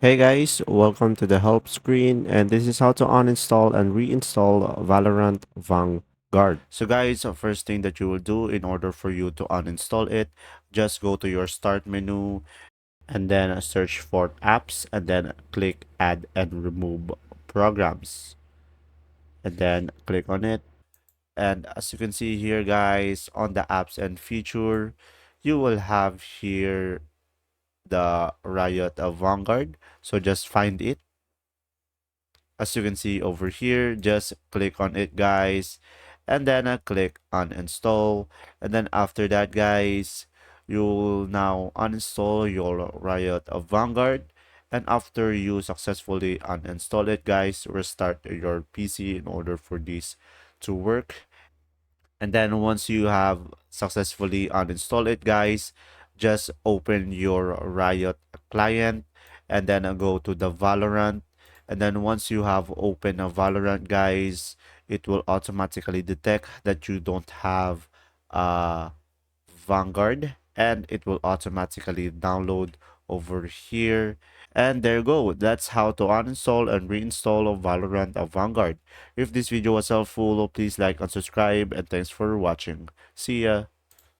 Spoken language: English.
Hey guys, welcome to the help screen, and this is how to uninstall and reinstall Valorant Vanguard. So guys, the first thing that you will do in order for you to uninstall it, just go to your start menu and then search for apps and then click add and remove programs and then click on it. And as you can see here guys, on the apps and feature, you will have here the Riot of Vanguard. So just find it. As you can see over here, just click on it guys, and then click on install. And then after that guys, you'll now uninstall your Riot of Vanguard. And after you successfully uninstall it guys, restart your PC in order for this to work. And then once you have successfully uninstalled it guys, just open your Riot client and then go to the Valorant. And then once you have opened a Valorant guys, it will automatically detect that you don't have Vanguard, and it will automatically download over here. And there you go. That's how to uninstall and reinstall Valorant Vanguard. If this video was helpful, please like and subscribe, and thanks for watching. See ya.